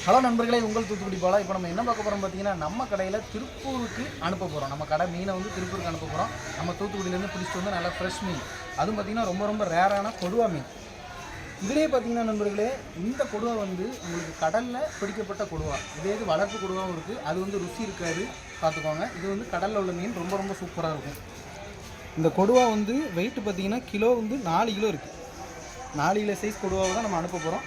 Hello நண்பர்களே, உங்கள் தூத்துக்குடி பாலா. இப்போ நம்ம என்ன பார்க்க போகிறோம் பார்த்தீங்கன்னா, நம்ம கடையில் திருப்பூருக்கு அனுப்ப போகிறோம். நம்ம கடை மீனை வந்து திருப்பூருக்கு அனுப்ப போகிறோம். நம்ம தூத்துக்குடியிலேருந்து பிடிச்சிட்டு வந்து நல்லா ஃப்ரெஷ் மீன், அதுவும் பார்த்திங்கன்னா ரொம்ப ரேரான கொடுவா மீன். இதிலே பார்த்திங்கன்னா நண்பர்களே, இந்த கொடுவா வந்து உங்களுக்கு கடலில் பிடிக்கப்பட்ட கொடுவா. இதே இது வளர்ப்பு கொடுவாவும் இருக்குது. அது வந்து ருசி இருக்காது, பார்த்துக்கோங்க. இது வந்து கடலில் உள்ள மீன் ரொம்ப சூப்பராக இருக்கும். இந்த கொடுவா வந்து வெயிட் பார்த்திங்கன்னா கிலோ வந்து 4 கிலோ இருக்குது. 4 கிலோ சைஸ் கொடுவாவை தான் நம்ம அனுப்ப போகிறோம்.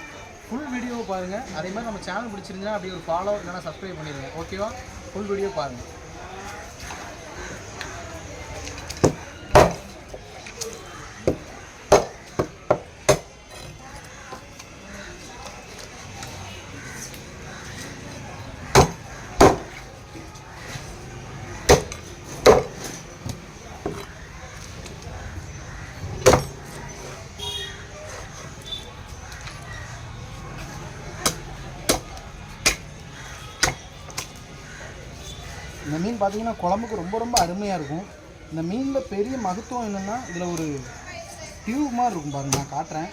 ஃபுல் வீடியோவை பாருங்கள். அதே மாதிரி நம்ம சேனல் பிடிச்சிருந்தா அப்படி ஒரு ஃபாலோ இல்லைனா சப்ஸ்கிரைப் பண்ணிடுங்க. ஓகேவா? ஃபுல் வீடியோ பாருங்கள். இந்த மீன் பார்த்தீங்கன்னா குழம்புக்கு ரொம்ப அருமையாக இருக்கும். இந்த மீனில் பெரிய மகத்துவம் என்னென்னா, இதில் ஒரு டியூப் மாதிரி இருக்கும் பாருங்கள், நான் காட்டுறேன்.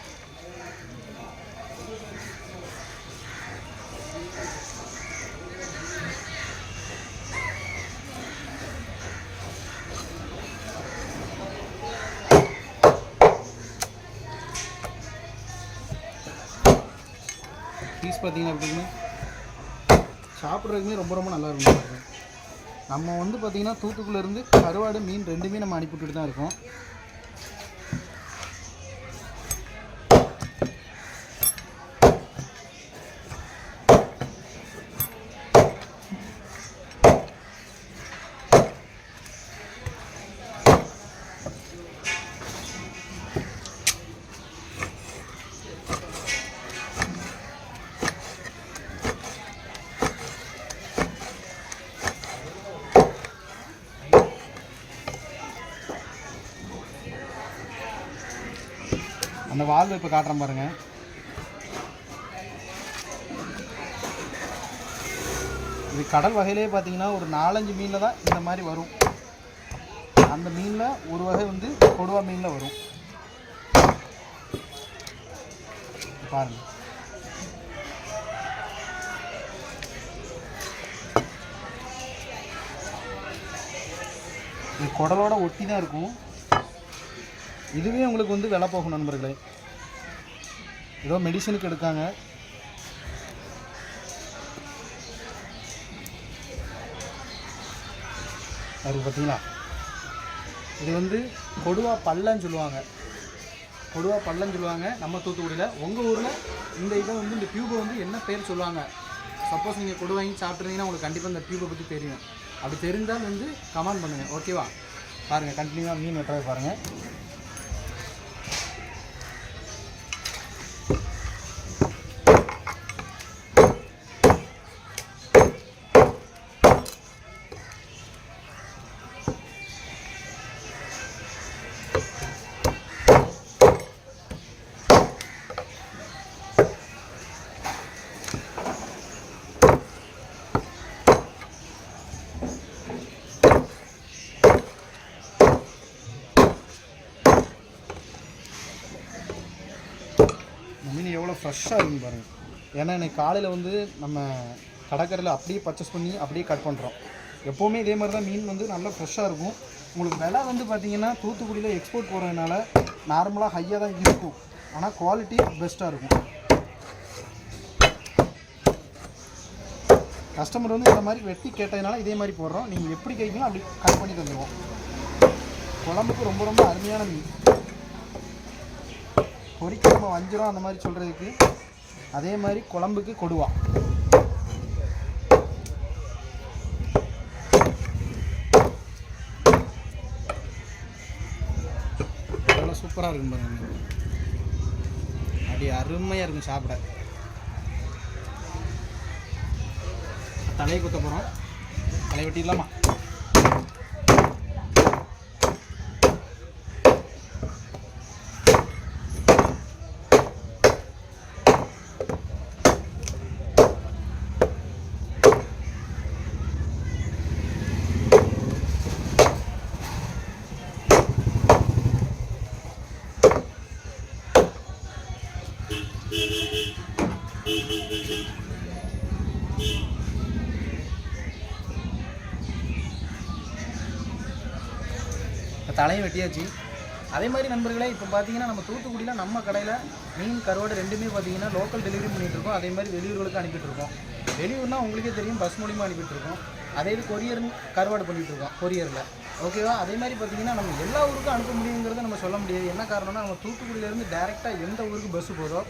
பீஸ் பார்த்தீங்கன்னா எப்படின்னு சாப்பிட்றதுக்குமே ரொம்ப நல்லா இருக்கும். நம்ம வந்து பார்த்திங்கன்னா தூத்துக்குடியிலேருந்து கருவாடு மீன் ரெண்டுமே நம்ம அனுப்பிவிட்டுட்டு தான் இருக்கோம். அந்த வால்வை இப்போ காட்டுறேன் பாருங்கள். இது கடல் வகையிலே பார்த்தீங்கன்னா ஒரு 4-5 மீனில் தான் இந்த மாதிரி வரும். அந்த மீனில் ஒரு வகை வந்து கொடுவா மீனில் வரும். பாருங்கள், இது குடலோட ஒட்டி தான் இருக்கும். இதுவே உங்களுக்கு வந்து விலை போகும் நண்பர்களே. ஏதோ மெடிசனுக்கு எடுக்காங்க. அது பார்த்தீங்களா, இது வந்து கொடுவா பள்ளன்னு சொல்லுவாங்க. கொடுவா பள்ளன்னு சொல்லுவாங்க நம்ம தூத்துக்குடியில். உங்கள் ஊரில் இந்த இதை வந்து இந்த டியூபை வந்து என்ன பேர் சொல்லுவாங்க? சப்போஸ் நீங்கள் கொடு வாங்கி சாப்பிட்ருந்தீங்கன்னா உங்களுக்கு கண்டிப்பாக இந்த டியூபை பற்றி தெரியும். அப்படி தெரிந்தால் வந்து கமெண்ட் பண்ணுங்கள். ஓகேவா? பாருங்கள், கண்டினியூவாக மீன் வெட்டுறதை பாருங்கள். மீன் எவ்வளோ ஃப்ரெஷ்ஷாக இருக்குன்னு பாருங்கள். ஏன்னா இன்றைக்கி காலையில் வந்து நம்ம கடற்கரையில் அப்படியே பர்ச்சேஸ் பண்ணி அப்படியே கட் பண்ணுறோம். எப்போவுமே இதே மாதிரி தான் மீன் வந்து நல்லா ஃப்ரெஷ்ஷாக இருக்கும். உங்களுக்கு விலை வந்து பார்த்திங்கன்னா தூத்துக்குடியில் எக்ஸ்போர்ட் போகிறதுனால நார்மலாக ஹையாக தான் இருக்கும். ஆனால் குவாலிட்டி பெஸ்ட்டாக இருக்கும். கஸ்டமர் வந்து இந்த மாதிரி வெட்டி கேட்டதுனால இதே மாதிரி போடுறோம். நீங்கள் எப்படி கேட்கலாம் அப்படி கட் பண்ணி தந்துடுவோம். குழம்புக்கு ரொம்ப அருமையான மீன். பொரிக்க நம்ம வஞ்சிரம் அந்த மாதிரி சொல்கிறதுக்கு, அதே மாதிரி குழம்புக்கு கொடுவா. எவ்வளோ சூப்பராக இருக்கும் பாருங்க. அப்படி அருமையாக இருக்கும் சாப்பிட. தலையை குத்த போகிறோம். தலை வெட்டிடலாமா? தலையை வெட்டியாச்சு. அதே மாதிரி நண்பர்களே, இப்போ பார்த்தீங்கன்னா நம்ம தூத்துக்குடியில் நம்ம கடையில் மீன் கருவாடு ரெண்டுமே பார்த்தீங்கன்னா லோக்கல் டெலிவரி பண்ணிகிட்ருக்கோம். அதே மாதிரி வெளியூர்களுக்கு அனுப்பிட்டுருக்கோம். வெளியூர்னால் உங்களுக்கே தெரியும், பஸ் மூலிமா அனுப்பிட்டுருக்கோம். அதே இது கொரியர் கருவாடு பண்ணிகிட்ருக்கோம் கொரியரில். ஓகேவா? அதே மாதிரி பார்த்தீங்கன்னா நம்ம எல்லா ஊருக்கும் அனுப்ப முடியுங்கிறத நம்ம சொல்ல முடியாது. என்ன காரணம்னா, நம்ம தூத்துக்குடியிலேருந்து டேரெக்டாக எந்த ஊருக்கு பஸ்ஸு போதோ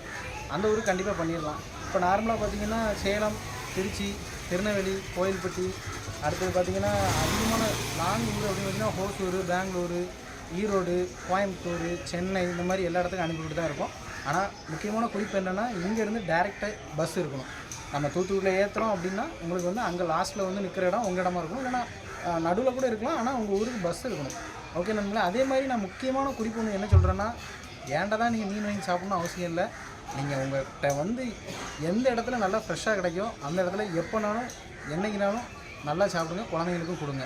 அந்த ஊருக்கு கண்டிப்பாக பண்ணிடலாம். இப்போ நார்மலாக பார்த்தீங்கன்னா சேலம், திருச்சி, திருநெல்வேலி, கோயில்பட்டி, அடுத்தது பார்த்திங்கன்னா அதிகமான லாங் ஊர் அப்படின்னு பார்த்திங்கன்னா ஹோசூர், பெங்களூரு, ஈரோடு, கோயம்புத்தூர், சென்னை, இந்த மாதிரி எல்லா இடத்துக்கும் அனுப்பிவிட்டு தான் இருக்கும். ஆனால் முக்கியமான குறிப்பு என்னென்னா, இங்கேருந்து டேரெக்டாக பஸ் இருக்கணும். நம்ம தூத்துக்குடியில் ஏற்றுறோம் அப்படின்னா உங்களுக்கு வந்து அங்கே லாஸ்ட்டில் வந்து நிற்கிற இடம் உங்கள் இடமா இருக்கும். இல்லைனா நடுவில் கூட இருக்கலாம், ஆனால் உங்கள் ஊருக்கு பஸ் இருக்கணும். ஓகே நண்பர்களே, அதே மாதிரி நான் முக்கியமான குறிப்பு ஒன்று என்ன சொல்கிறேன்னா, ஏன்டா தான் நீங்கள் மீன் வாங்கி சாப்பிட்ணும் அவசியம் இல்லை. நீங்கள் உங்கள்கிட்ட வந்து எந்த இடத்துல நல்லா ஃப்ரெஷ்ஷாக கிடைக்கும் அந்த இடத்துல எப்போனாலும் என்றைக்குனாலும் நல்லா சாப்பிடுங்க, குழந்தைங்களுக்கும் கொடுங்க.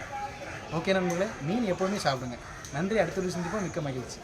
ஓகே நண்பர்களே, மீன் எப்போவுமே சாப்பிடுங்க. நன்றி. அடுத்த ஒரு சந்திப்போம். மிக்க மகிழ்ச்சி.